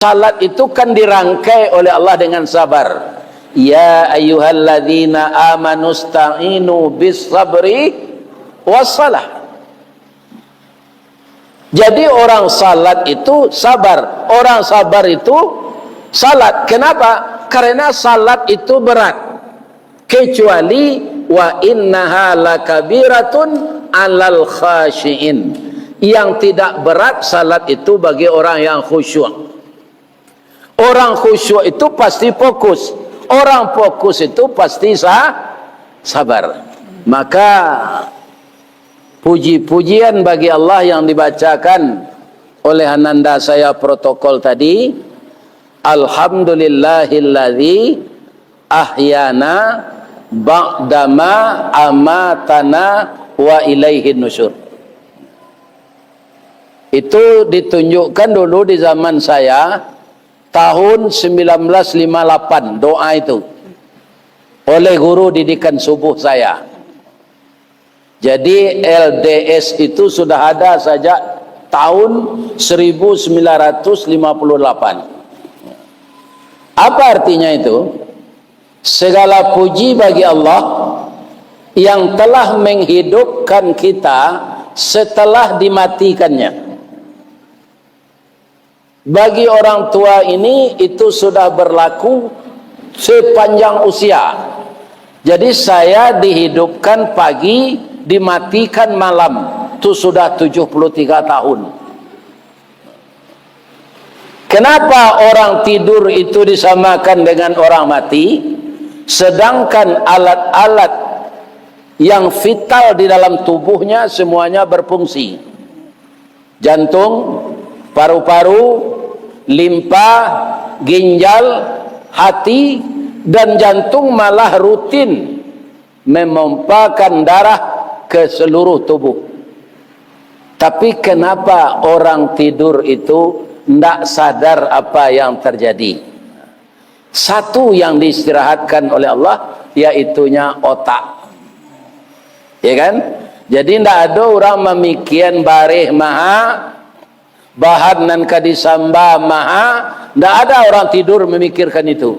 Salat itu kan dirangkai oleh Allah dengan sabar. Ya ayyuhalladzina amanu sta'inu bis sabri wassalah. Jadi orang salat itu sabar, orang sabar itu salat. Kenapa? Karena salat itu berat. Kecuali wa innaha lakabiratun alal khashiin. Yang tidak berat salat itu bagi orang yang khusyuk. Orang khusyuk itu pasti fokus. Orang fokus itu pasti sabar. Maka puji-pujian bagi Allah yang dibacakan oleh ananda saya protokol tadi. Alhamdulillahilladzi ahyana ba'dama amatana wa ilaihin nusyur. Itu ditunjukkan dulu di zaman saya tahun 1958, doa itu oleh guru didikan subuh saya. Jadi LDS itu sudah ada sejak tahun 1958. Apa artinya itu? Segala puji bagi Allah yang telah menghidupkan kita setelah dimatikannya. Bagi orang tua ini itu sudah berlaku sepanjang usia. Jadi saya dihidupkan pagi, dimatikan malam. Itu sudah 73 tahun. Kenapa orang tidur itu disamakan dengan orang mati? Sedangkan alat-alat yang vital di dalam tubuhnya semuanya berfungsi. Jantung, paru-paru, limpa, ginjal, hati, dan jantung malah rutin memompakan darah ke seluruh tubuh. Tapi kenapa orang tidur itu tidak sadar apa yang terjadi? Satu yang diistirahatkan oleh Allah, yaitunya otak. Ya kan? Jadi tidak ada orang memikirkan barih maha, bahan nan kadisamba maha. Tidak ada orang tidur memikirkan itu,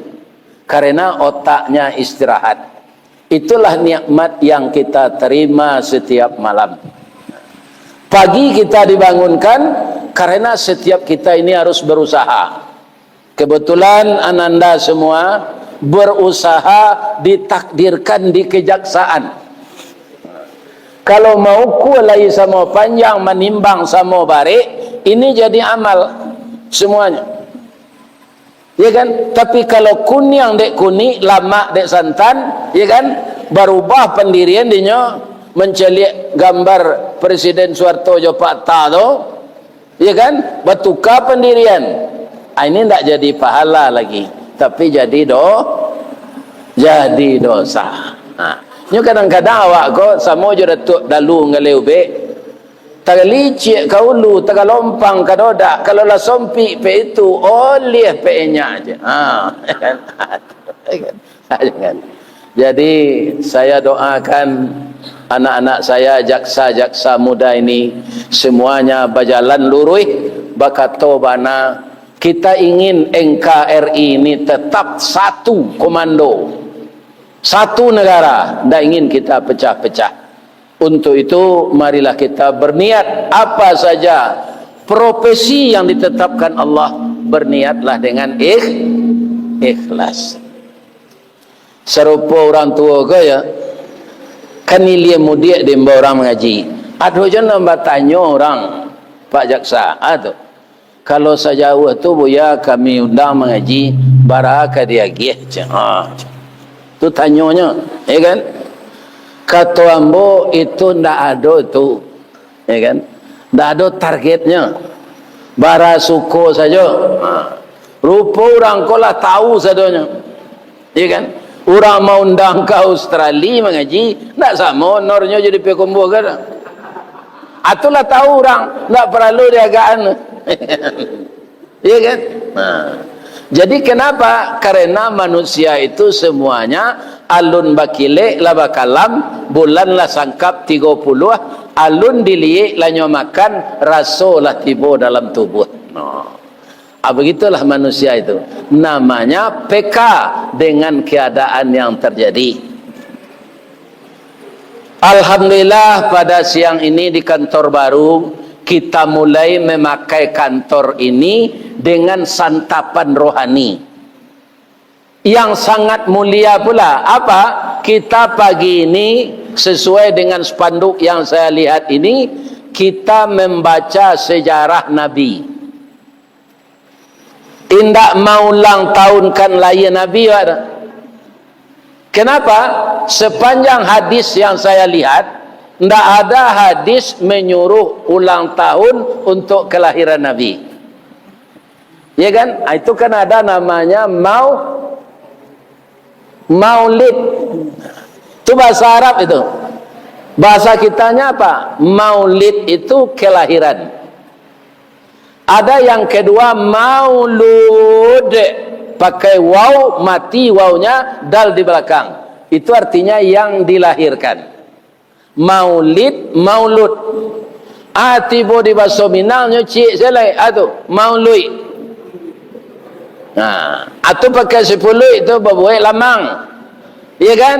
karena otaknya istirahat. Itulah nikmat yang kita terima setiap malam. Pagi kita dibangunkan karena setiap kita ini harus berusaha. Kebetulan ananda semua berusaha ditakdirkan di kejaksaan. Kalau mau kulai sama panjang menimbang sama barik, ini jadi amal semuanya, ya kan? Tapi kalau kunyang dek kuni, lama dek santan, ya kan? Berubah pendirian dia mencelik gambar Presiden Soeharto Pak Tado, ya kan? Bertukar pendirian. Ini tidak jadi pahala lagi, tapi jadi dosa. Ini kadang-kadang awak kau sama je datuk dalu ngaleu be. Tak licik kau lu, tak lompang kadodak. Kalau lah sompi pe itu oleh pe nya aja. Jangan. Jadi saya doakan anak-anak saya jaksa-jaksa muda ini semuanya berjalan lurus bakato bana. Kita ingin NKRI ini tetap satu komando, satu negara. Tidak ingin kita pecah-pecah. Untuk itu marilah kita berniat apa saja profesi yang ditetapkan Allah, berniatlah dengan ikhlas. Serupa orang tua ke ya, kan ilia mudik di orang mengaji. Ada je nak tanya orang Pak Jaksa, ada. Kalau sejauh tu buya kami undang mengaji, baraka dia gih. Tu tanyanya, ya kan? Kata ambo itu ndak ada tu, ya kan? Ndak ada targetnya. Bara suko saja. Rupa orang kolah tahu sadanya, ya kan? Orang mau undang ke Australia mengaji, ndak sama nornya jadi pekombo kan? Atulah tahu orang, ndak perlu diagaan. Ya kan? Jadi kenapa? Karena manusia itu semuanya alun bakile laba kalam, bulan lah sangkap 30, alun diliik lah makan, raso lah tiba dalam tubuh. Begitulah manusia itu. Namanya peka dengan keadaan yang terjadi. Alhamdulillah pada siang ini di kantor baru kita mulai memakai kantor ini dengan santapan rohani yang sangat mulia pula. Apa? Kita pagi ini sesuai dengan spanduk yang saya lihat ini, kita membaca sejarah Nabi. Tidak mau ulang tahunkan layan Nabi ada. Kenapa? Sepanjang hadis yang saya lihat, tidak ada hadis menyuruh ulang tahun untuk kelahiran Nabi. Ya kan? Itu kan ada namanya maulid. Itu bahasa Arab itu. Bahasa kitanya apa? Maulid itu kelahiran. Ada yang kedua maulud, pakai waw, mati wawnya, dal di belakang. Itu artinya yang dilahirkan. Maulid, maulud. Tiba di bahasa Minang nyuci selai atu maului. Nah, atu pakai 10 itu berbuat lamang. Iya kan?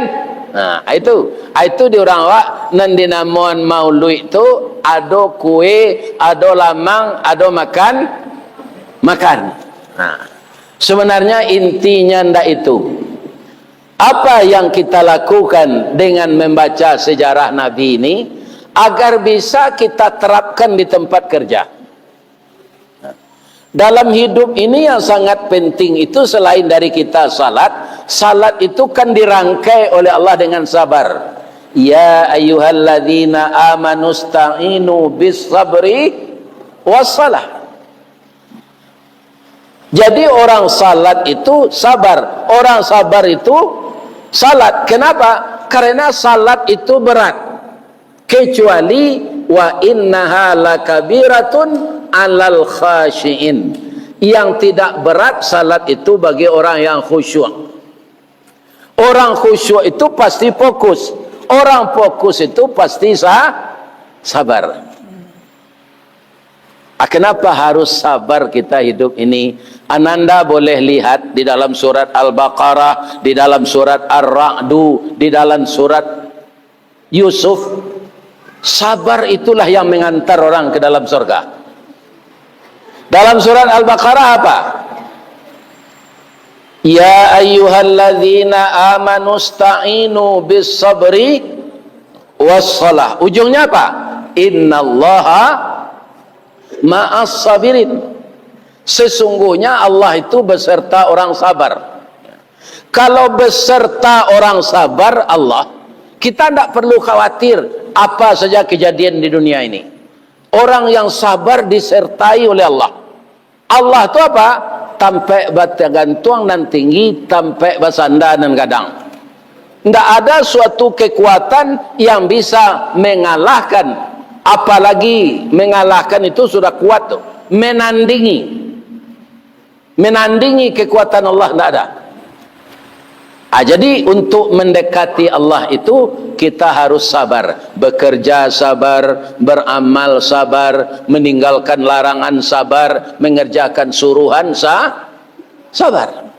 Nah, itu di orang awak nan dinamon maulud itu ada kue, ada lamang, ada makan. Nah, sebenarnya intinya ndak itu. Apa yang kita lakukan dengan membaca sejarah Nabi ini agar bisa kita terapkan di tempat kerja. Dalam hidup ini yang sangat penting itu selain dari kita salat itu kan dirangkai oleh Allah dengan sabar. Ya ayyuhalladzina amanu sta'inu bis sabri wassalah. Jadi orang salat itu sabar, orang sabar itu salat. Kenapa? Karena salat itu berat. Kecuali wa innaha lakabiratun alal khashiin. Yang tidak berat salat itu bagi orang yang khusyuk. Orang khusyuk itu pasti fokus. Orang fokus itu pasti sabar. Kenapa harus sabar kita hidup ini? Ananda boleh lihat di dalam surat Al-Baqarah, di dalam surat Ar-Ra'du, di dalam surat Yusuf. Sabar itulah yang mengantar orang ke dalam surga. Dalam surat Al-Baqarah apa? Ya ayyuhalladzina amanu sta'inu bis sabri wassalah. Ujungnya apa? Innallaha ma'as sabirin. Sesungguhnya Allah itu beserta orang sabar. Kalau beserta orang sabar Allah, kita tidak perlu khawatir apa saja kejadian di dunia ini. Orang yang sabar disertai oleh Allah. Allah itu apa? Tampai gantung dan tinggi, tampai basanda dan gadang. Tidak ada suatu kekuatan yang bisa mengalahkan, apalagi mengalahkan itu sudah kuat tuh. Menandingi kekuatan Allah tidak ada. Jadi untuk mendekati Allah itu kita harus sabar, bekerja sabar, beramal sabar, meninggalkan larangan sabar, mengerjakan suruhan sabar.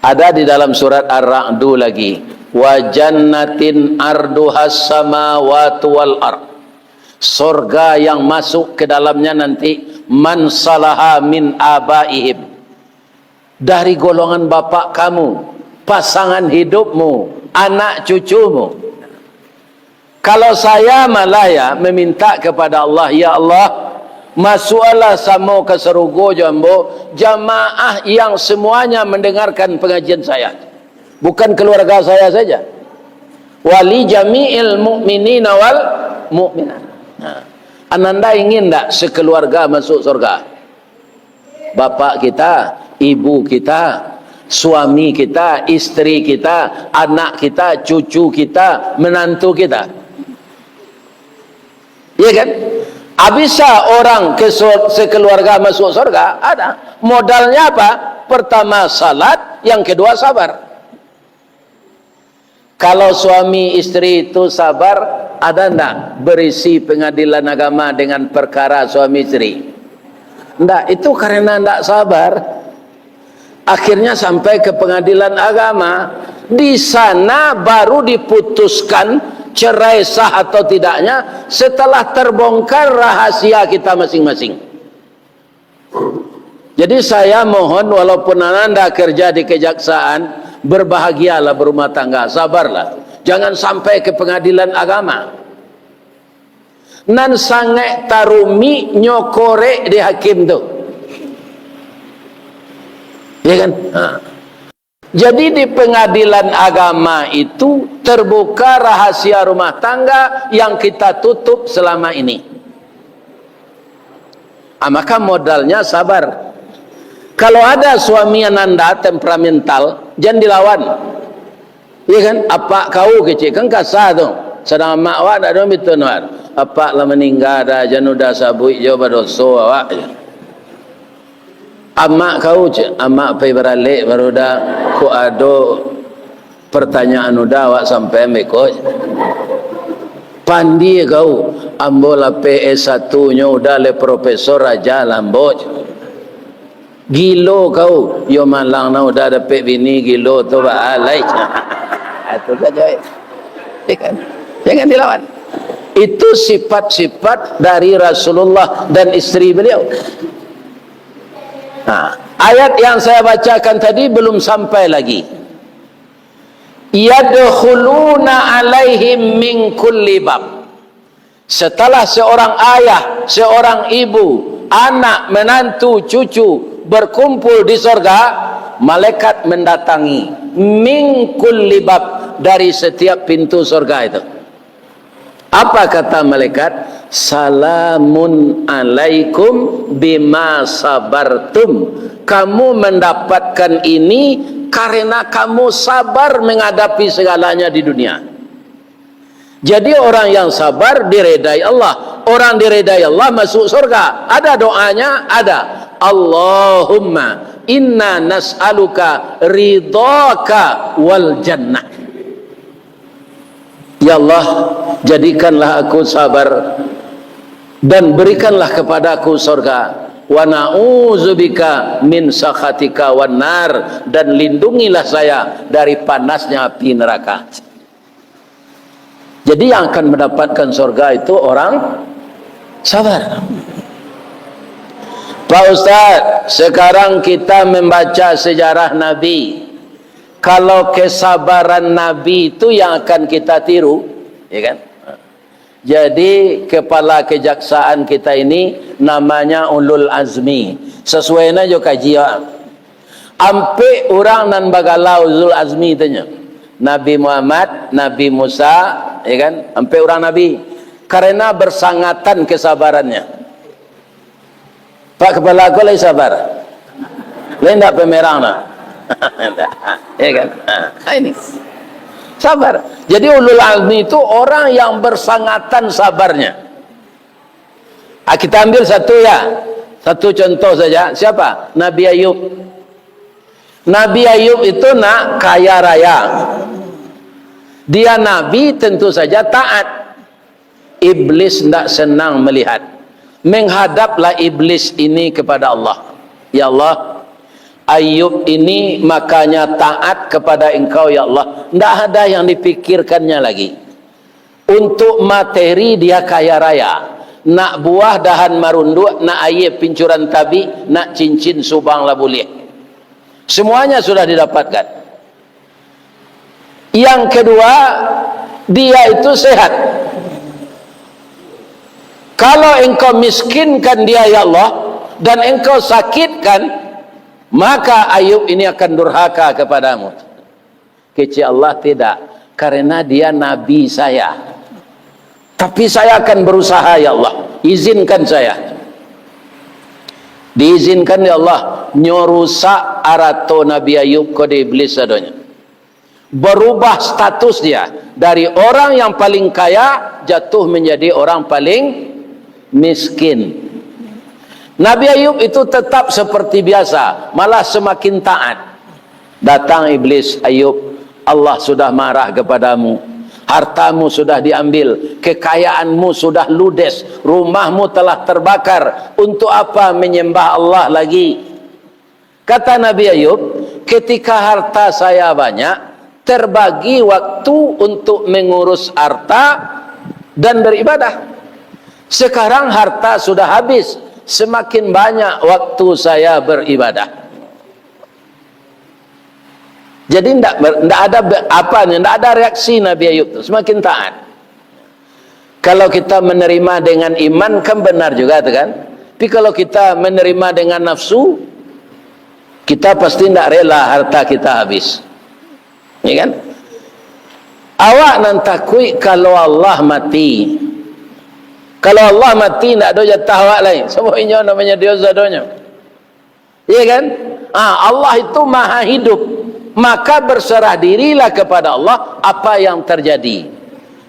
Ada di dalam surat Ar-Ra'du lagi, wa jannatin arduhas samawati wal ard. Surga yang masuk ke dalamnya nanti man salaha min abaihim, dari golongan bapak kamu, pasangan hidupmu, anak cucumu. Kalau saya malah ya meminta kepada Allah, ya Allah, masuklah sama ke surga jambo jamaah yang semuanya mendengarkan pengajian saya, bukan keluarga saya saja. Wali jami'il mu'minina wal mu'minat. Ananda ingin tak sekeluarga masuk surga? Bapak kita, ibu kita, suami kita, istri kita, anak kita, cucu kita, menantu kita. Iya kan? Bisa orang sekeluarga masuk surga? Ada. Modalnya apa? Pertama salat, yang kedua sabar. Kalau suami istri itu sabar, ada enggak berisi pengadilan agama dengan perkara suami istri? Enggak, itu karena enggak sabar. Akhirnya sampai ke pengadilan agama. Di sana baru diputuskan cerai sah atau tidaknya setelah terbongkar rahasia kita masing-masing. Jadi saya mohon, walaupun anda kerja di kejaksaan, berbahagialah berumah tangga, sabarlah. Jangan sampai ke pengadilan agama. Nan sangai tarumi nyokore di hakim tu. Ya kan? Jadi di pengadilan agama itu terbuka rahasia rumah tangga yang kita tutup selama ini. Maka modalnya sabar. Kalau ada suami anda temperamental, jangan dilawan. Iya kan? Apa kau kecil kan kasar tu. Sedang mak awak dah dong itu nuar. Apa lah meninggal dah januda sabui jo badoso awak. Amak kau je, amak pergi beralik baru dah ku ado pertanyaan udah awak sampai mekoj. Pandi kau, ambola PS1 nya udah le profesor aja lamboj. Gilo kau, yo malang na udah dapat bini gilo tu baalai. Itu saja. Jangan dilawan. Itu sifat-sifat dari Rasulullah dan istri beliau. Ayat yang saya bacakan tadi belum sampai lagi. Yadkhuluna alaihim min kulli bab. Setelah seorang ayah, seorang ibu, anak, menantu, cucu berkumpul di surga, malaikat mendatangi min kulli bab, dari setiap pintu surga itu. Apa kata malaikat? Salamun alaikum bima sabartum. Kamu mendapatkan ini karena kamu sabar menghadapi segalanya di dunia. Jadi orang yang sabar diredai Allah. Orang diredai Allah masuk surga. Ada doanya? Ada. Allahumma inna nas'aluka ridhaka wal jannah. Ya Allah, jadikanlah aku sabar dan berikanlah kepadaku surga. Wa na'udzubika min sakhatika wan nar, dan lindungilah saya dari panasnya api neraka. Jadi yang akan mendapatkan surga itu orang sabar. Pak Ustaz, sekarang kita membaca sejarah Nabi. Kalau kesabaran Nabi itu yang akan kita tiru, ya kan? Jadi kepala kejaksaan kita ini namanya Ulul Azmi. Sesuai jo kajian. Ampe orang nan bagalau Ulul Azmi tanya. Nabi Muhammad, Nabi Musa, ya kan? Ampe orang Nabi. Karena bersangatan kesabarannya. Pak kepala aku lagi sabar. Lain tak pemerang nak. Ya kan? Ini sabar. Jadi ulul azmi itu orang yang bersangatan sabarnya. Kita ambil satu ya. Satu contoh saja. Siapa? Nabi Ayub. Nabi Ayub itu nak kaya raya. Dia nabi tentu saja taat. Iblis tidak senang melihat. Menghadaplah iblis ini kepada Allah. Ya Allah, Ayub ini makanya taat kepada engkau ya Allah. Tidak ada yang dipikirkannya lagi. Untuk materi dia kaya raya. Nak buah dahan marunduk, nak air pincuran tabi, nak cincin subang lah boleh. Semuanya sudah didapatkan. Yang kedua, dia itu sehat. Kalau engkau miskinkan dia ya Allah, dan engkau sakitkan, maka Ayub ini akan durhaka kepadamu. Kecil Allah tidak, karena dia nabi saya. Tapi saya akan berusaha ya Allah, izinkan saya. Diizinkan ya Allah, nyorusak arato Nabi Ayub kode iblis adanya. Berubah status dia dari orang yang paling kaya jatuh menjadi orang paling miskin. Nabi Ayub itu tetap seperti biasa, malah semakin taat. Datang iblis, Ayub, Allah sudah marah kepadamu. Hartamu sudah diambil, kekayaanmu sudah ludes, rumahmu telah terbakar. Untuk apa menyembah Allah lagi? Kata Nabi Ayub, ketika harta saya banyak, terbagi waktu untuk mengurus harta dan beribadah. Sekarang harta sudah habis, semakin banyak waktu saya beribadah. Jadi tidak ada tidak ada reaksi Nabi Ayub itu, semakin taat. Kalau kita menerima dengan iman kan benar juga kan. Tapi kalau kita menerima dengan nafsu, kita pasti tidak rela harta kita habis. Ya kan? Awak nan takui kalau Allah mati. Kalau Allah mati tidak ada jatah awak lain. Semuanya namanya dia zadonya. Ya kan? Allah itu maha hidup. Maka berserah dirilah kepada Allah apa yang terjadi.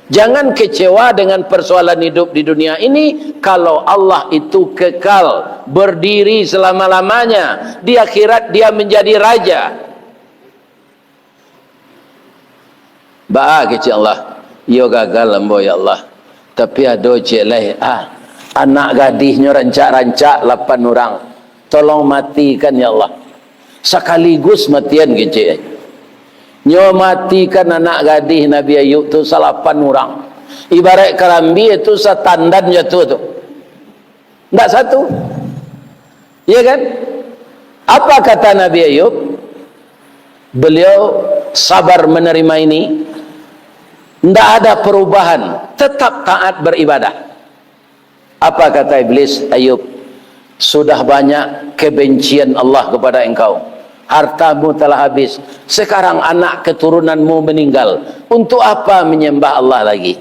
Jangan kecewa dengan persoalan hidup di dunia ini. Kalau Allah itu kekal, berdiri selama-lamanya, di akhirat dia menjadi raja. Ba'a kecil Allah, yo gagal lambo ya Allah. Tapi ada cik lain, anak gadisnya rancak-rancak 8 orang. Tolong matikan ya Allah. Sekaligus matian kecil. Nyo matikan anak gadis Nabi Ayub tu 8 orang. Ibarat kerambi itu setandan jatuh tu. Tak satu. Ya kan? Apa kata Nabi Ayub? Beliau sabar menerima ini. Tidak ada perubahan, tetap taat beribadah. Apa kata iblis? Ayub, sudah banyak kebencian Allah kepada engkau, hartamu telah habis, sekarang anak keturunanmu meninggal, untuk apa menyembah Allah lagi?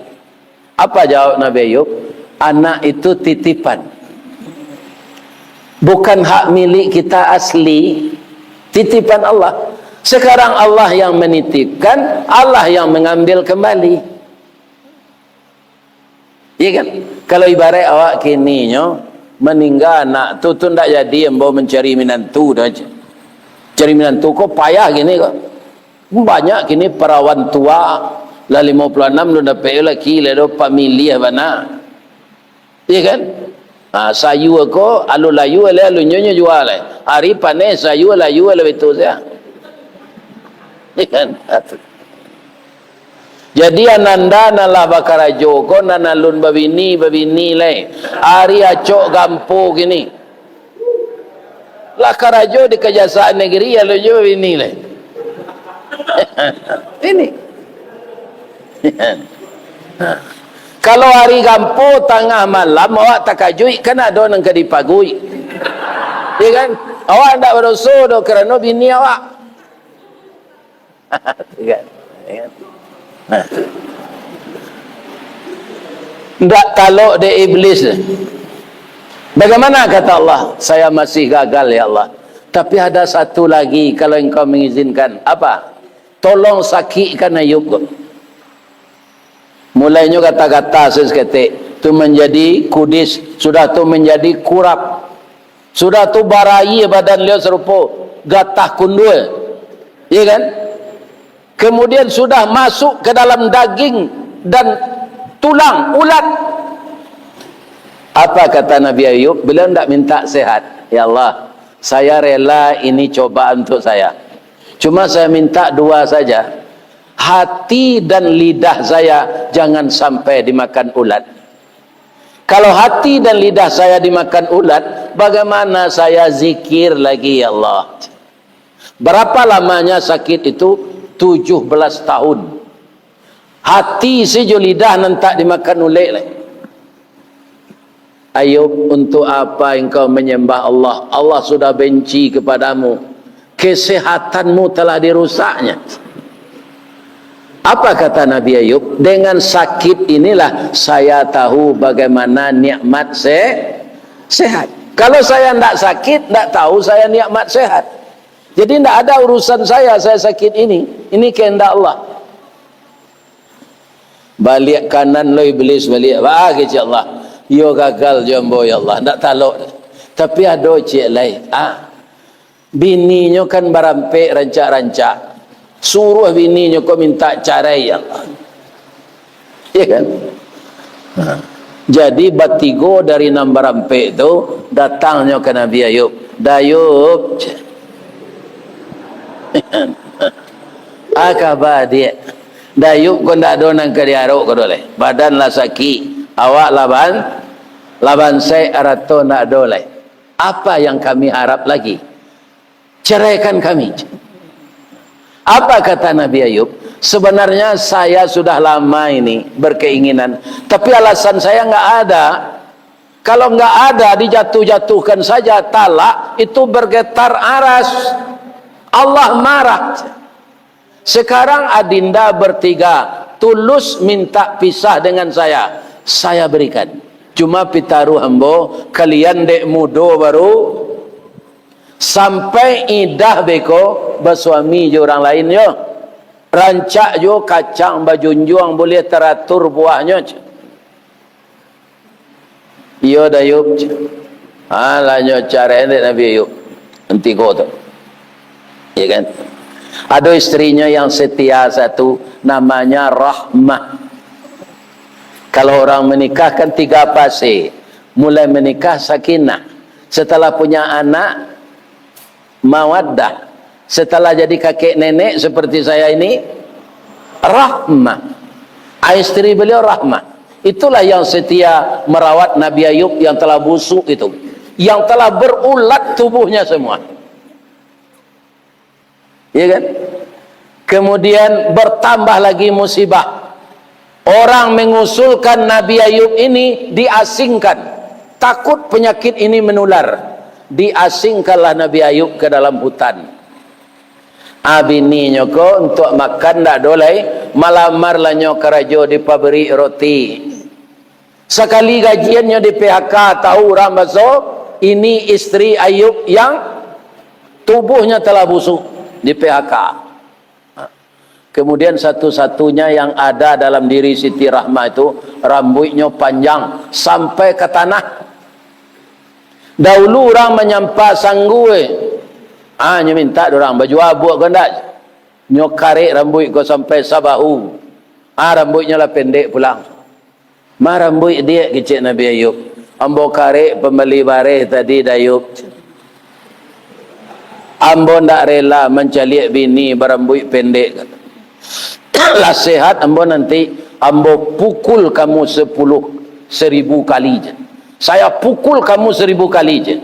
Apa jawab Nabi Ayub? Anak itu titipan, bukan hak milik kita asli, titipan Allah. Sekarang Allah yang menitipkan, Allah yang mengambil kembali. Iya kan? Kalau ibarat awak kini meninggal anak tu tak jadi, yang bawa mencari minantu dah. Cari minantu kok payah gini kok. Banyak kini perawan tua lah 56 lu dapat lagi lah pamilih bana. Iya kan? Sayu ko alu layu le alu nyonyo jual le. Hari panen sayu layu le betul saya. Iya kan? Jadi ananda nalah bakarajo ko nanalun babini le. Hari acok gampo gini. Lah karajo di Kejaksaan Negeri alu jo babini le. Ini. Kalau hari gampo tengah malam awak tak kajui kan ada nang kadipagui. Ya kan? Awak ndak berusaha do kerana bini awak. Ya kan? Ndak taluk de iblis. Bagaimana kata Allah? Saya masih gagal ya Allah. Tapi ada satu lagi kalau engkau mengizinkan. Apa? Tolong sakitkan Ayub. Mulainya kata-kata seketik tu menjadi kudis, sudah tu menjadi kurap, sudah tu barai badan dia serupa gatah kundul, ya kan? Kemudian sudah masuk ke dalam daging dan tulang ulat. Apa kata Nabi Ayub? Beliau tidak minta sehat. Ya Allah, saya rela ini cobaan untuk saya. Cuma saya minta 2 saja. Hati dan lidah saya jangan sampai dimakan ulat. Kalau hati dan lidah saya dimakan ulat, bagaimana saya zikir lagi ya Allah? Berapa lamanya sakit itu? 17 tahun. Hati sejo lidah nanti dimakan ulat lagi. Ayub, untuk apa engkau menyembah Allah? Allah sudah benci kepadamu. Kesehatanmu telah dirusaknya. Apa kata Nabi Ayub? Dengan sakit inilah saya tahu bagaimana nikmat sehat. Kalau saya tidak sakit, tidak tahu saya nikmat sehat. Jadi tidak ada urusan saya sakit ini. Ini kehendak Allah. Balik kanan lo iblis, balik. Wah, kecil Allah. Yo gagal jombo ya Allah. Tak taluk. Tapi ada cik lain. Bininya kan berampik rancak-rancak. Suruh bininya kau minta cerai ya Allah. Ya kan? Jadi batigo dari Nambarampe itu datangnya ke Nabi Ayub. Dayub, akaba dia. Dayub kau tak ada nang kediaruk kau boleh. Badan lah sakit, awak laban saya arato nak doleh. Apa yang kami harap lagi? Ceraikan kami. Apa kata Nabi Ayub? Sebenarnya saya sudah lama ini berkeinginan, tapi alasan saya nggak ada. Kalau nggak ada, dijatuh-jatuhkan saja talak, itu bergetar aras. Allah marah. Sekarang adinda bertiga tulus minta pisah dengan saya berikan. Cuma pitaruh ambo, kalian dek mudo baru sampai idah beko bersuami je orang lain yo. Rancak jo kacang bajunjuang boleh teratur buahnya. Yo Dayub. Alanyo cara endek Nabi Ayub. Nanti kau tu. Ya kan? Ada istrinya yang setia satu, namanya Rahmah. Kalau orang menikah kan 3 fase. Mulai menikah sakinah. Setelah punya anak, mawaddah. Setelah jadi kakek nenek seperti saya ini, Rahmah. Istri beliau Rahmah. Itulah yang setia merawat Nabi Ayub yang telah busuk itu, yang telah berulat tubuhnya semua. Ya kan? Kemudian bertambah lagi musibah. Orang mengusulkan Nabi Ayub ini diasingkan. Takut penyakit ini menular. Diasingkanlah Nabi Ayub ke dalam hutan. Abini nyoko untuk makan tak dolai, malamar lah nyok kerajo di pabrik roti. Sekali gajiannya di PHK, tahu orang baso, ini istri Ayub yang tubuhnya telah busuk di PHK. Kemudian satu-satunya yang ada dalam diri Siti Rahmah itu rambutnya panjang sampai ke tanah. Dahulu orang menyampa sanggue. Nyo minta orang baju abu kau ndak. Nyo karek rambut kau sampai sabahu. Rambutnya lah pendek pulang. Rambut dia kecil Nabi Ayub. Ambo karek pembeli bareh tadi Dayub. Ambo ndak rela mencaliak bini berambut pendek. Lah sehat ambo nanti ambo pukul kamu 10.000 kali je. Saya pukul kamu 1000 kali je.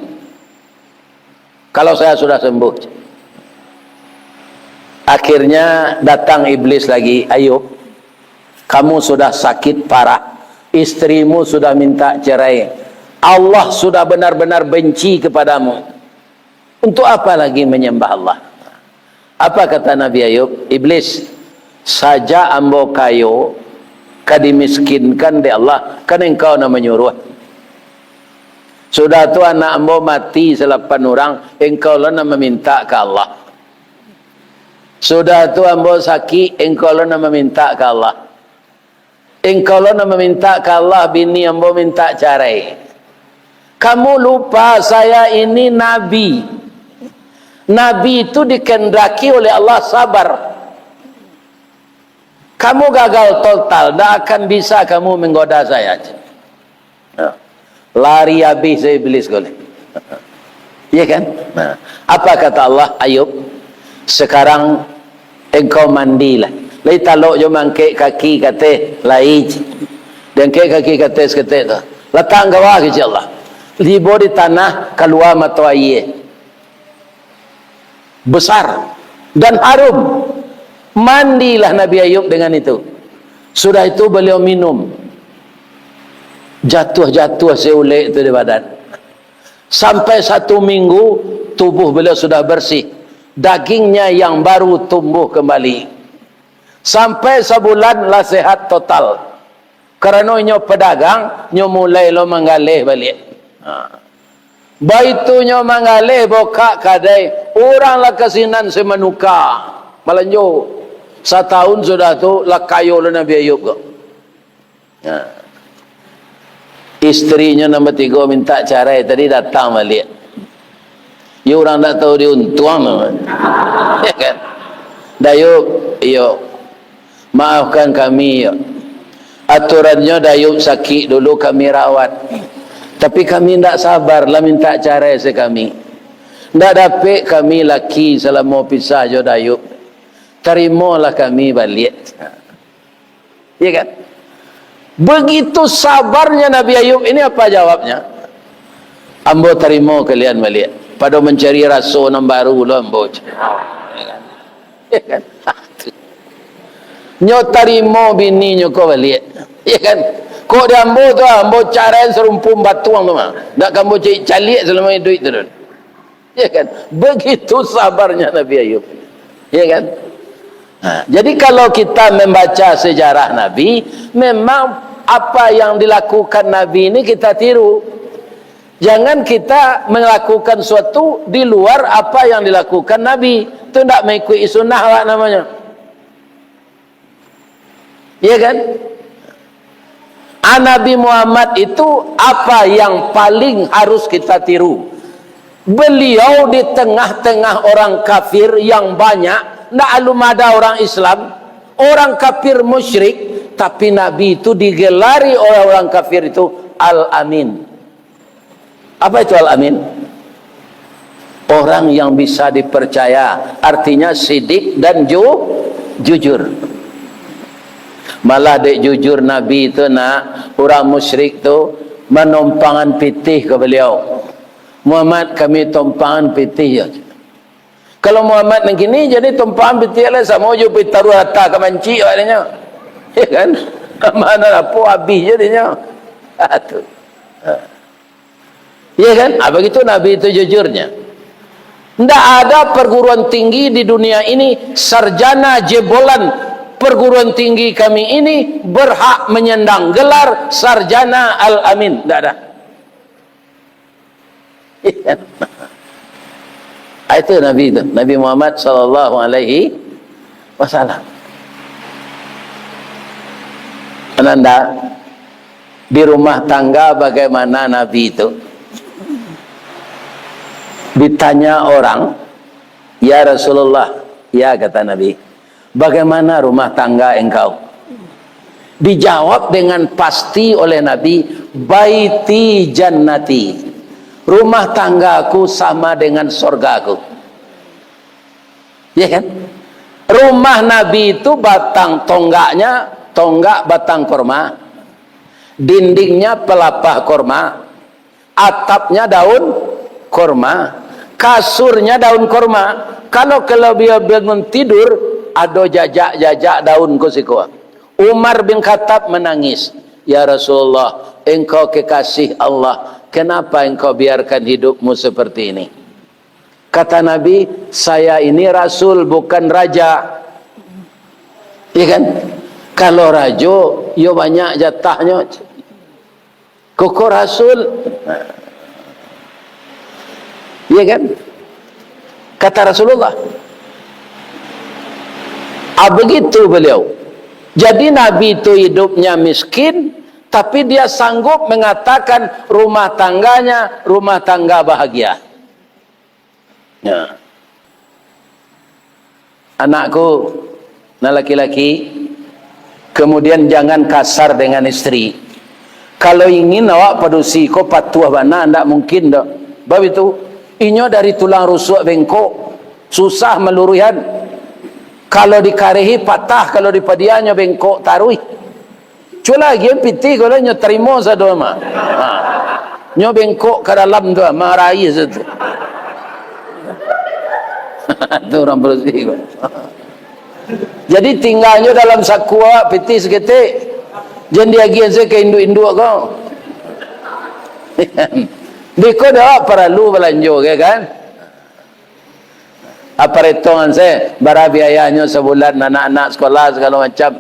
Kalau saya sudah sembuh. Akhirnya datang iblis lagi. Ayub, kamu sudah sakit parah. Istrimu sudah minta cerai. Allah sudah benar-benar benci kepadamu. Untuk apa lagi menyembah Allah? Apa kata Nabi Ayub? Iblis, saja ambo kayo kadimiskinkan di Allah, kan engkau nak menyuruh. Sudah tu anak ambo mati selapan orang, engkau lah nak meminta ke Allah. Sudah tu ambo sakit, engkau lah nak meminta ke Allah. Engkau lah nak meminta ke Allah, bini ambo minta cerai. Kamu lupa saya ini Nabi. Nabi itu dikehendaki oleh Allah sabar. Kamu gagal total, tak akan bisa kamu menggoda saya. Lari habis iblis golek. Ya kan? Nah, apa kata Allah? Ayub, sekarang engkau mandilah. Lai talok jo mangke kaki kate lai. Dan ke kaki kate sekete tu. Letak bawah ke Allah. Libo di tanah keluar mata air. Besar dan harum. Mandilah Nabi Ayub dengan itu. Sudah itu beliau minum. Jatuh-jatuh seulek itu di badan. Sampai 1 minggu tubuh beliau sudah bersih. Dagingnya yang baru tumbuh kembali. Sampai sebulan lah sehat total. Kerana nyo pedagang, nyo mulai lo menggalih balik. Baitu nyo menggalih boka kadai. Orang lah kesinan semenuka. Malanjo. 1 tahun sudah tu lah kayo lo Nabi Ayub kok. Istrinya nombor 3 minta cerai tadi datang balik. Ya orang tak tahu dia untuang. Ya kan? Dayub, yo, maafkan kami. Yo. aturannya dayuk sakit dulu kami rawat. Tapi kami tidak sabar lah minta cara sekami. Tidak dapat kami laki selama pisah jo dayuk. Terimalah kami balik. Ya kan? Begitu sabarnya Nabi Ayub ini, apa jawabnya? Ambo terima kalian balik. Pada mencari rasul yang baru lo ambo. Ya kan? Nyo terima bini nyo ko balik. Ya kan? Kok dia ambo tu ambo carain serumpun batuang tu mah. Nak ambo calik selama duit tu. Ya kan? Begitu sabarnya Nabi Ayub. Ya kan? Jadi kalau kita membaca sejarah Nabi, memang apa yang dilakukan Nabi ini kita tiru. Jangan kita melakukan sesuatu di luar apa yang dilakukan Nabi. Itu tidak mengikuti sunnah lah namanya. Iya kan? Nabi Muhammad itu apa yang paling harus kita tiru? Beliau di tengah-tengah orang kafir yang banyak, tidak alum ada orang Islam, orang kafir musyrik, tapi Nabi itu digelari oleh orang kafir itu Al-Amin. Apa itu Al-Amin? Orang yang bisa dipercaya, artinya sidik dan jujur. Malah dek jujur Nabi itu nak orang musyrik tu menompangan pitih ke beliau. Muhammad kami tompangan pitih ya. Kalau Muhammad yang gini jadi tompangan pitih lah sama je pergi taruh harta ke manci katanya. Ya kan? Mana apa habis jadinya. Tu. Ya kan? Begitu Nabi itu jujurnya. Tidak ada perguruan tinggi di dunia ini sarjana jebolan perguruan tinggi kami ini berhak menyandang gelar sarjana Al-Amin. Tidak ada. Itu Nabi itu, Nabi Muhammad sallallahu alaihi wasallam. Ananda di rumah tangga bagaimana Nabi itu? Ditanya orang, ya Rasulullah, ya kata Nabi, bagaimana rumah tangga engkau? Dijawab dengan pasti oleh Nabi, baiti jannati. Rumah tanggaku sama dengan surgaku. Ya kan? Rumah Nabi itu batang tonggaknya, tonggak batang korma, dindingnya pelapah korma, atapnya daun korma, kasurnya daun korma. Kalau dia bangun tidur, ada jajak-jajak daun kusiko. Umar bin Khattab menangis, ya Rasulullah, engkau kekasih Allah, kenapa engkau biarkan hidupmu seperti ini? Kata Nabi, saya ini rasul bukan raja. Iya kan? Kalau raja, yo banyak jatahnya. Koko rasul. Iya kan? Kata Rasulullah. Begitu beliau. Jadi Nabi itu hidupnya miskin, tapi dia sanggup mengatakan rumah tangganya rumah tangga bahagia. Ya. Anakku, nah laki-laki, kemudian jangan kasar dengan istri. Kalau ingin awak padusi ko patuah bana, ndak mungkin dak. Bab itu, inyo dari tulang rusuk bengkok, susah melurihan. Kalau dikarehi patah, kalau dipadiannya bengkok tarui. Cula lagi piti kalau nyo terima sadoma. Nyo bengkok ke dalam tu marai satu. Tu orang bersih. Jadi tinggalnya dalam sakua piti seketik. Jangan dia gian ke induk-induk kau. Diko dah perlu belanja ke kan? Apa hitungan saya bara biayanya sebulan anak-anak sekolah segala macam.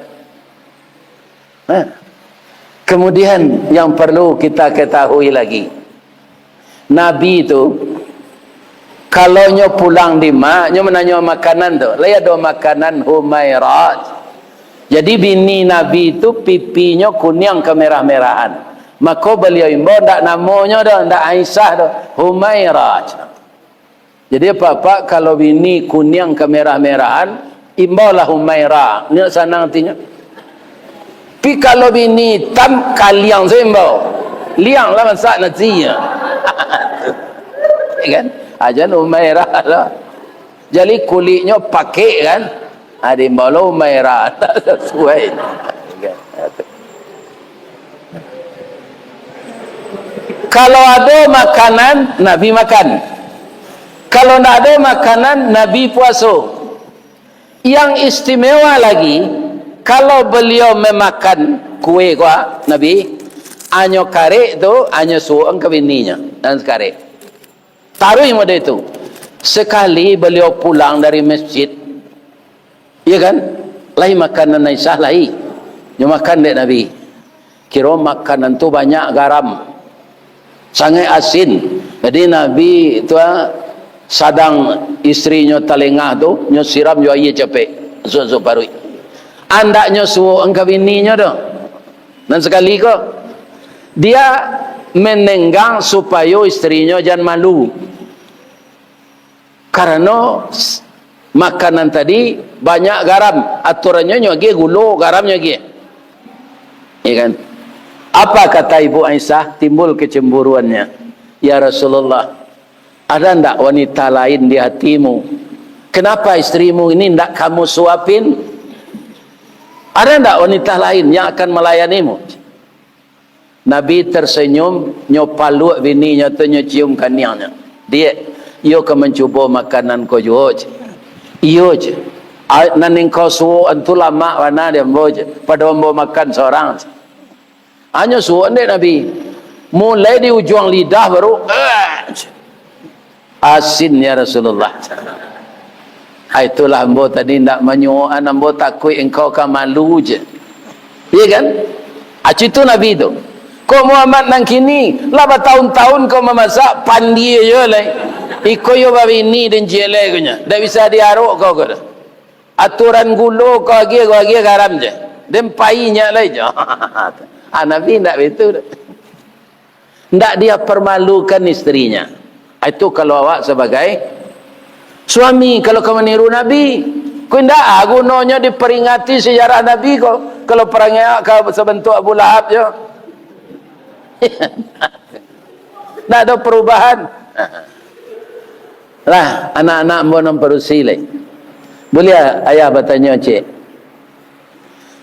Kemudian yang perlu kita ketahui lagi, Nabi itu kalau nyo pulang di mak, nyo menanya makanan tu, lah ada makanan Humairah. Jadi bini Nabi itu pipinya kuning kemerah-merahan. Maka beliau imbau ndak namanya dah, ndak Aisyah dah, Humairah. Jadi apa-apa kalau bini kuning kemerah-merahan, imbaulah Humairah. Ni sana artinya. Pi kalau bini tam kaliang sembau. Liang lah masak nasinya. Kan? Ajan Umairah lah. Jadi kulitnya pakai kan. Ada malu Umairah tak sesuai. Kalau ada makanan, Nabi makan. Kalau tak ada makanan, Nabi puasa. Yang istimewa lagi, kalau beliau memakan kue kuah Nabi, anyo karek tu, anyo suang ke bininya dan karek. Taruh model itu. Sekali beliau pulang dari masjid, ya kan? Lain makanan Aisyah lain. Dia makan dek Nabi. Kira makanan tu banyak garam, sangat asin. Jadi Nabi tu sadang istrinya talengah tu nyo siram jo air capek so parui andaknya suo engkau bininya dah dan sekali ko dia menenggang supaya istrinya jangan malu karena makanan tadi banyak garam, aturannya nyoge gulo garamnya ge, ya kan? Apa kata Ibu Aisyah? Timbul kecemburuannya, ya Rasulullah, ada ndak wanita lain di hatimu? Kenapa istrimu ini ndak kamu suapin? Ada ndak wanita lain yang akan melayanimu? Nabi tersenyum, nyopalu bininya tu nyecium kaniangnya. Dia, yo ke mencuba makanan ko jo. Iyo je. Naning kau suo antu lama wana dia mbo je. Pada mbo makan seorang. Hanya suo ndek Nabi. Mulai di ujung lidah baru asin ya Rasulullah. Itulah ambo tadi nak menyuruh ambo takut engkau kan malu je. Iya kan? Itu Nabi tu. Kau Muhammad nang kini lah bertahun-tahun kau memasak pandi je lah. Iko yo babi ni dan jele kunya. Dah bisa diaruk kau ke. Aturan gulo kau agi garam je. Dan painya lah je. Nabi tak betul. Tak dia permalukan istrinya. Itu kalau awak sebagai suami, kalau kau meniru Nabi, kau tidak gunanya diperingati sejarah Nabi kau. Kalau perangnya kau sebentuk Abu Lahab je. Tak ada perubahan. Lah, anak-anak mau perusi lagi. Boleh ayah bertanya cik.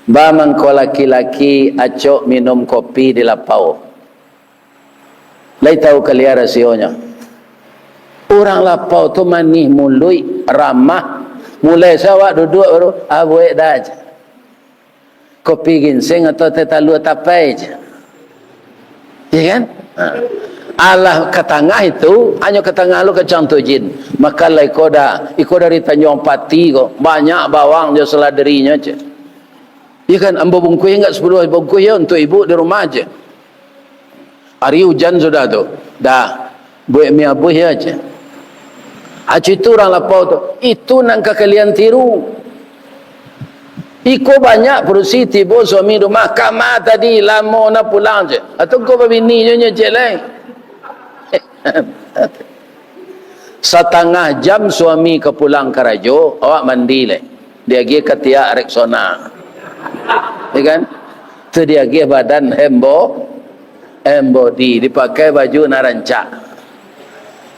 Bamang kau laki-laki acok minum kopi di lapau. Lai tahu kalian rasionya. Orang lapau tu manis mului, ramah. Mulai sawak duduk baru, abuik dah aja. Kopi ginseng atau teh talu tapai je. Ya kan? Allah ke tengah itu, hanya ke tengah lu kecang tu jin. Maka lah iko dari Tanjung Pati ko. Banyak bawang je seladerinya je. Ya kan? Ambo bungkus enggak 10 bungkus ya untuk ibu di rumah aja. Hari hujan sudah tu. Dah. Buat mi abuh ya aja. Itu orang lapau tu. Itu nangka kalian tiru. Iko banyak perusi tiba suami rumah. Kama tadi lama nak pulang je. Atau kau bini je nyecek lain. Setengah jam suami ke pulang ke Rajo. Awak mandi lah. Dia pergi ke tiak Rexona. Ya kan? Tu dia pergi badan embody. Dipakai baju narancak.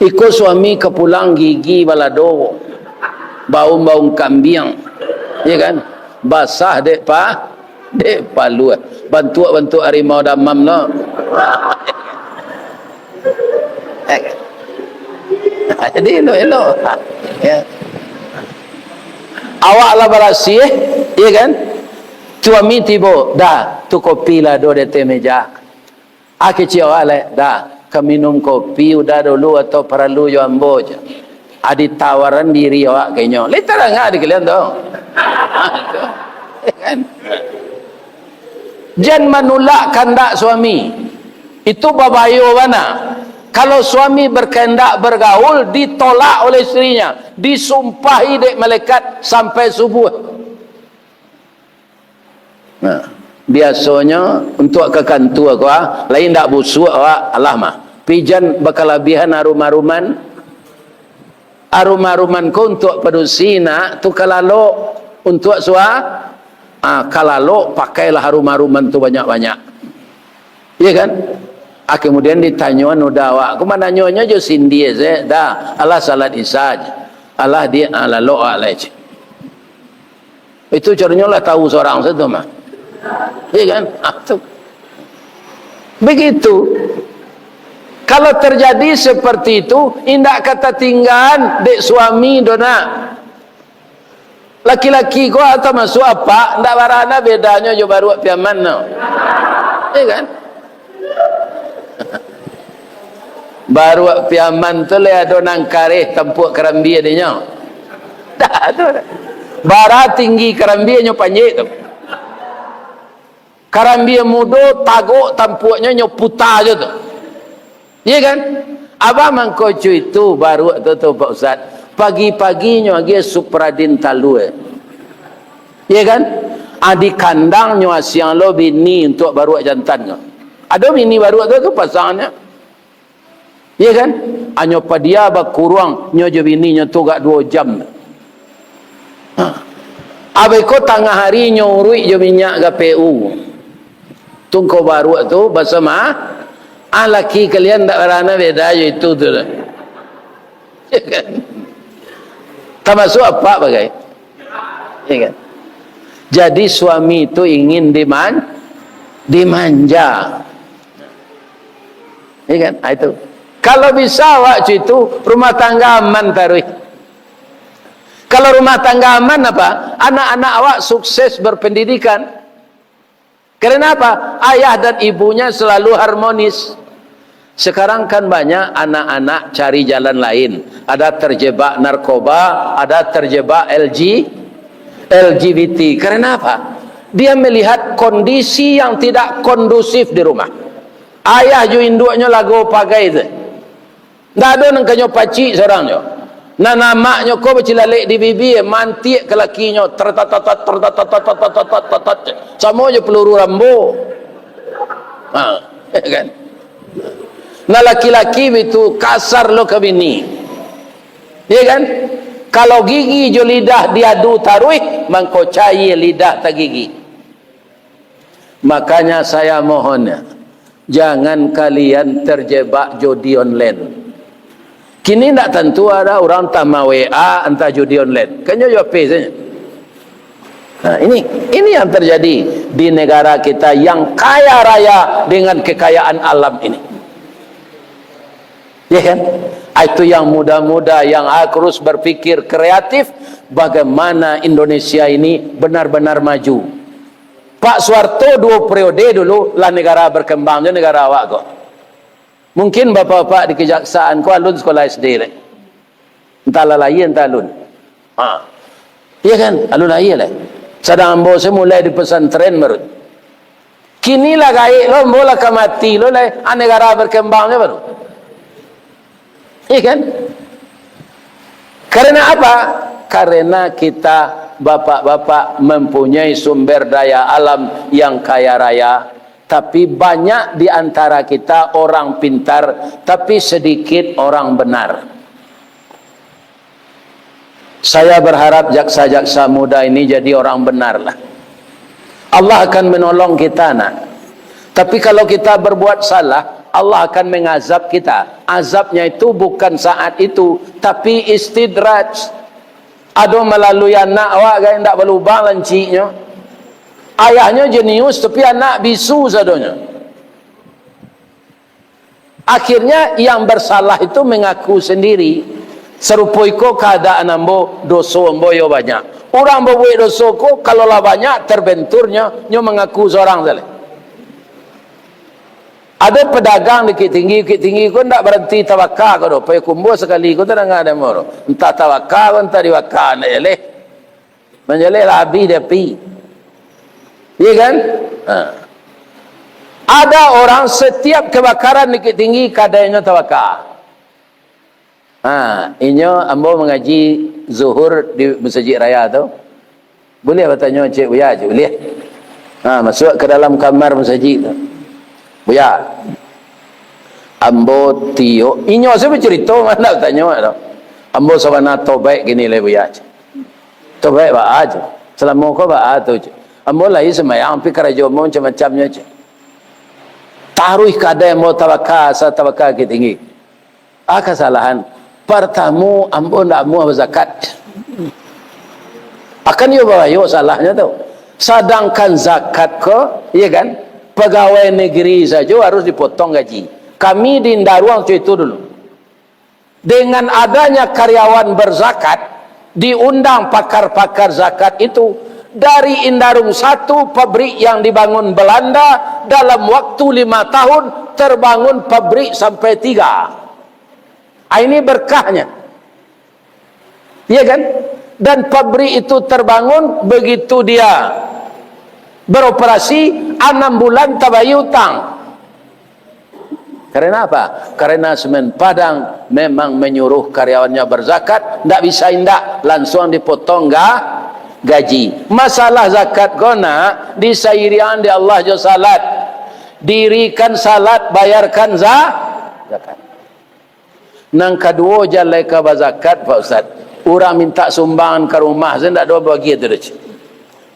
Iko suami ke pulang gigi balado, bau kambing, ya kan? Basah dek palu, bantu harimau damam no. Jadi elok, ya. Awak lah berasih, ya kan? Suami tiba, dah tu kopi lah do de meja. Kecil awak lah, dah. Kami minum kopi udah dulu atau perlu yo ambo je. Adi tawaran diri awak kayaknya. Letar enggak di kalian tu. Kan? Jangan menolak kehendak suami. Itu babayo mana? Kalau suami berkehendak bergaul ditolak oleh istrinya, disumpahi dek malaikat sampai subuh. Nah, biasanya untuk ke kantor aku lain tak busuk awak Allah mah pijan berkelebihan arum-aruman kau untuk pedusi nak tu kalalo untuk Kalau pakailah harum-haruman tu banyak-banyak. Iya kan? Kemudian ditanya udah awak aku mana nyonya jo sindi ze dah Allah salat isaj Allah dia lalu alaj. Itu caranya lah tahu seorang satu mah. Iya kan? Tu. Begitu. Kalau terjadi seperti itu, indak kata tinggal dek suami dona. Laki-laki ko atau masuk apa? Ndak barana bedanya jo baru piaman no. Iya kan? Baru piaman tu le ada nang kareh tempuk kerambi adanya. Dah tu. Bara tinggi kerambi nyo panjang tu. Kerambi mudo taguk tampuknya nyo putar je tu. Iya kan? Abang mangkocu itu baru tu Pak Ustaz. Pagi-paginya lagi supradin talu. Iya kan? Di kandangnya siang lo bini untuk baru jantannya. Ada bini baru tu pasangannya. Iya kan? Hanya dia bakurang nyo je bininya tu gak 2 jam. Abai ko tengah hari nyo urui je minyak ga PU. Tungko baru tu bersama laki kalian tak berana beda je itu tu. Iya kan? Termasuk apa bagai? Iya kan? Jadi suami itu ingin dimanja. Iya kan? Itu. Kalau bisa waktu itu rumah tangga aman taruh. Kalau rumah tangga aman apa? Anak-anak awak sukses berpendidikan. Karena apa? Ayah dan ibunya selalu harmonis. Sekarang kan banyak anak-anak cari jalan lain. Ada terjebak narkoba, ada terjebak LGBT. Karena apa? Dia melihat kondisi yang tidak kondusif di rumah. Ayah ju induknya lagu pagai itu. Ndak ada nang kanyo pacik seorang yo. Nah namaknya ko becilalek di bibi mantik ke lakinya tertatat sama je peluru rambo. Kan? Nah laki-laki itu kasar lo ke bini. Iya kan? Kalau gigi jo lidah diadu taruh mangkocai lidah tak gigi. Makanya saya mohon jangan kalian terjebak judi online. Kini tak tentu ada orang entah WA, entah judi online. Kan jawab apa saja. Nah, ini yang terjadi di negara kita yang kaya raya dengan kekayaan alam ini. Ya kan? Itu yang muda-muda yang harus berpikir kreatif bagaimana Indonesia ini benar-benar maju. Pak Soeharto 2 periode dulu lah negara berkembang, negara awak kok. Mungkin bapak-bapak di kejaksaan ko alun sekolah SD le. Entah lalai entah alun. Iya kan? Alun air le. Sedang ambo saya mulai di pesantren merut. Kini lah gaik lo bola kamati lo le negara berkembangnya baru. Iya kan? Karena apa? Karena kita bapak-bapak mempunyai sumber daya alam yang kaya raya. Tapi banyak di antara kita orang pintar, tapi sedikit orang benar. Saya berharap jaksa-jaksa muda ini jadi orang benar lah. Allah akan menolong kita nak. Tapi kalau kita berbuat salah, Allah akan mengazab kita. Azabnya itu bukan saat itu, tapi istidraj. Ada melalui anak awak yang tak berlubang lanciknya. Ayahnya jenius tapi anak bisu sadonya. Akhirnya yang bersalah itu mengaku sendiri. Serupoiko keadaan ambo dosa ambo yo banyak. Orang berbuat dosa ko kalau lah banyak terbenturnya nyo mengaku seorang salah. Ada pedagang dikit tinggi ko ndak berhenti tawakal ko do. Pai kumbo sekali ko tak ada moro. Entah tawakal entah diwakal nak eleh. Menjeleh labi dia pi. Iya kan? Ada orang setiap kebakaran dikit tinggi kadangnya tawakal. Inyo ambo mengaji zuhur di Masjid Raya tu. Boleh bertanya Cik Buya, Cik boleh. Masuk ke dalam kamar masjid tu. Buya. Ambo tio. Inyo saya bercerita mana bertanya tu. Ambo sabana tobaik gini le Buya. Tobaik ba aja. Selama kau ba tu. Ambo lai semayang pi karajo mo macam-macamnya. Taruh kadai mo tawaka sa tawaka kitingi. Kesalahan. Pertama ambo ndak mau zakat. Akan yo bawa yo salahnya tu. Sedangkan zakat ko, iya kan? Pegawai negeri saja harus dipotong gaji. Kami di Indaruang itu dulu. Dengan adanya karyawan berzakat, diundang pakar-pakar zakat itu dari Indarung 1, pabrik yang dibangun Belanda dalam waktu 5 tahun terbangun pabrik sampai 3. Ini berkahnya, iya kan? Dan pabrik itu terbangun begitu dia beroperasi 6 bulan tabayu utang. Karena apa? Karena Semen Padang memang menyuruh karyawannya berzakat, tidak bisa indak, langsung dipotong gaji. Masalah zakat gona disairian di Allah jo salat. Dirikan salat, bayarkan zakat. Nang kedua jalai ke zakat Pak Ustaz. Orang minta sumbangan ke rumah, saya tidak ada bagi itu.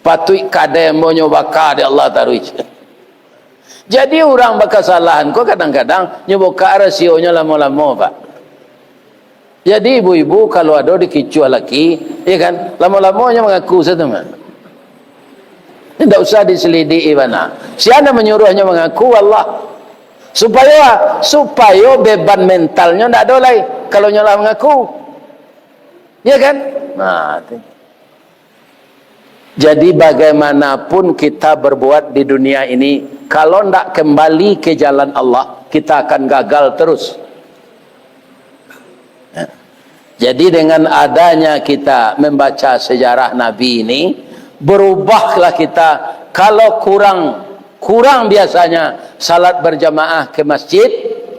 Patut kadai mau nyoba di Allah taruh. Jadi orang berkesalahan kok kadang-kadang nyoba rasionya lama-lama Pak. Jadi ibu-ibu kalau ada dikicu laki, ya kan, lama-lamanya mengaku seteman. Tidak usah diselidiki mana. Siapa menyuruhnya mengaku Allah. Supaya beban mentalnya tidak ada lagi kalau nyolah mengaku. Ya kan? Nah, jadi bagaimanapun kita berbuat di dunia ini, kalau tidak kembali ke jalan Allah, kita akan gagal terus. Ya. Jadi dengan adanya kita membaca sejarah Nabi ini, berubahlah kita. Kalau kurang biasanya salat berjamaah ke masjid,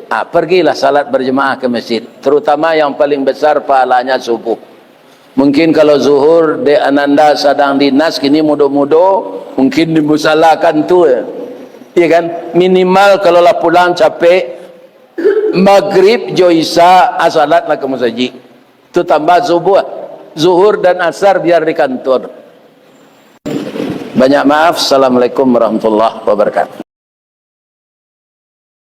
pergilah salat berjamaah ke masjid. Terutama yang paling besar pahalanya subuh. Mungkin kalau zuhur de ananda sedang dinas, kini mudo-mudo mungkin dimusalakan tu ya. Iya kan? Minimal kalau lah pulang capek, maghrib jo isya salatlah ke masjid. Itu tambah subuh, zuhur dan asar biar di kantor. Banyak maaf. Assalamualaikum warahmatullahi wabarakatuh.